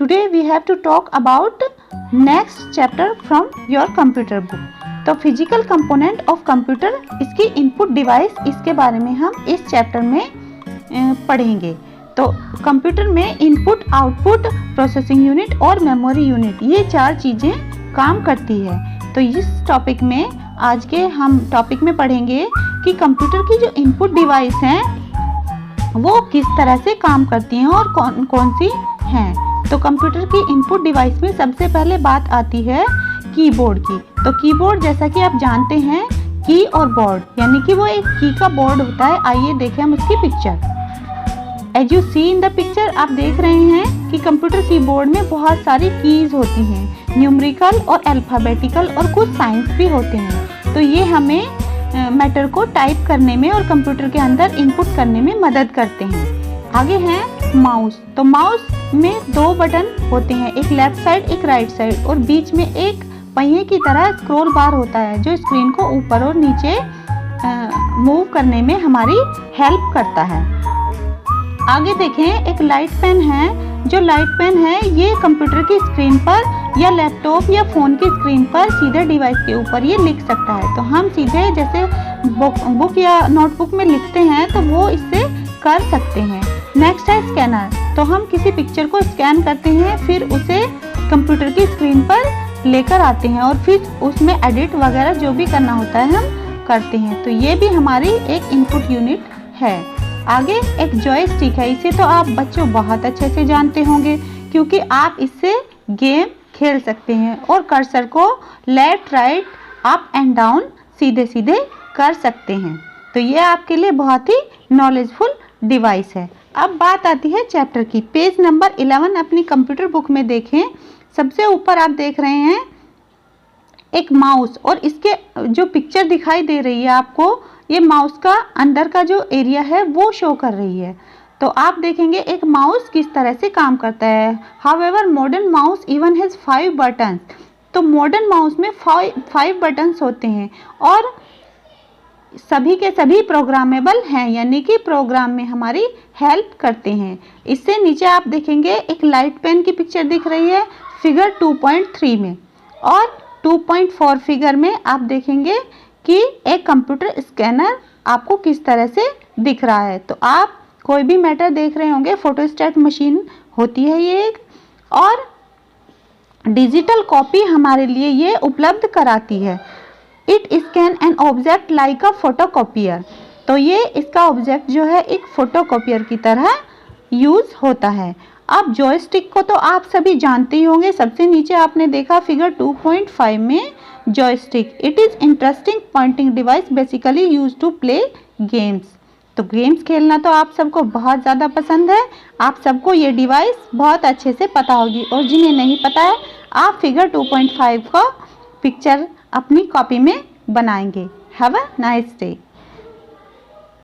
Today we have to talk about next chapter from your computer book. तो physical component of computer, इसकी input device, इसके बारे में हम इस चैप्टर में पढ़ेंगे। तो कंप्यूटर में इनपुट, आउटपुट, प्रोसेसिंग यूनिट और मेमोरी यूनिट, ये चार चीज़ें काम करती है। तो इस टॉपिक में, आज के हम टॉपिक में पढ़ेंगे कि कंप्यूटर की जो इनपुट डिवाइस हैं वो किस तरह से काम करती हैं और कौन कौन सी हैं। तो कंप्यूटर की इनपुट डिवाइस में सबसे पहले बात आती है कीबोर्ड की। तो कीबोर्ड, जैसा कि आप जानते हैं, की और बोर्ड, यानी कि वो एक की का बोर्ड होता है। आइए देखें हम उसकी picture. As you see in the picture, आप देख रहे हैं कि कंप्यूटर कीबोर्ड में बहुत सारी कीज होती हैं, न्यूमेरिकल और अल्फ़ाबेटिकल, और कुछ साइंस भी होते हैं। तो ये हमें मैटर को टाइप करने में और कंप्यूटर के अंदर इनपुट करने में मदद करते हैं। आगे है माउस। तो माउस में दो बटन होते हैं, एक लेफ्ट साइड, एक राइट साइड, और बीच में एक पहिए की तरह स्क्रॉल बार होता है जो स्क्रीन को ऊपर और नीचे मूव करने में हमारी हेल्प करता है। आगे देखें, एक लाइट पेन है। जो लाइट पेन है ये कंप्यूटर की स्क्रीन पर या लैपटॉप या फ़ोन की स्क्रीन पर सीधे डिवाइस के ऊपर ये लिख सकता है। तो हम सीधे जैसे बुक या नोटबुक में लिखते हैं तो वो इससे कर सकते हैं। नेक्स्ट है स्कैनर। तो हम किसी पिक्चर को स्कैन करते हैं, फिर उसे कंप्यूटर की स्क्रीन पर लेकर आते हैं और फिर उसमें एडिट वगैरह जो भी करना होता है हम करते हैं। तो ये भी हमारी एक इनपुट यूनिट है। आगे एक जॉयस्टिक है। इसे तो आप बच्चों बहुत अच्छे से जानते होंगे क्योंकि आप इससे गेम खेल सकते हैं और कर्सर को left, right, up and down सीधे सीधे कर सकते हैं। तो ये आपके लिए बहुत ही नॉलेजफुल डिवाइस है। अब बात आती है चैप्टर की। पेज नंबर 11 अपनी कंप्यूटर बुक में देखें। सबसे ऊपर आप देख रहे हैं एक माउस, और इसके जो पिक्चर दिखाई दे रही है आपको, ये माउस का अंदर का जो एरिया है वो शो कर रही है। तो आप देखेंगे एक माउस किस तरह से काम करता है। However modern mouse even has 5 buttons. तो मॉडर्न माउस में 5 बटन्स होते हैं और सभी के सभी प्रोग्रामेबल हैं, यानी कि प्रोग्राम में हमारी हेल्प करते हैं। इससे नीचे आप देखेंगे एक लाइट पेन की पिक्चर दिख रही है फिगर 2.3 में, और 2.4 फिगर में आप देखेंगे कि एक कंप्यूटर स्कैनर आपको किस तरह से दिख रहा है। तो आप कोई भी मैटर देख रहे होंगे, फोटोस्टैट मशीन होती है ये एक, और डिजिटल कॉपी हमारे लिए ये उपलब्ध कराती है। It scan an object like a photocopier. तो ये इसका ऑब्जेक्ट जो है एक फोटोकॉपियर की तरह यूज़ होता है। अब जॉयस्टिक को तो आप सभी जानते ही होंगे। सबसे नीचे आपने देखा फिगर 2.5 में joystick. It is interesting pointing device basically use to play games. तो गेम्स खेलना तो आप सबको बहुत ज़्यादा पसंद है। आप सबको ये डिवाइस बहुत अच्छे से पता होगी, और जिन्हें नहीं पता है आप फिगर 2.5 का पिक्चर अपनी कॉपी में बनाएंगे। Have a nice day.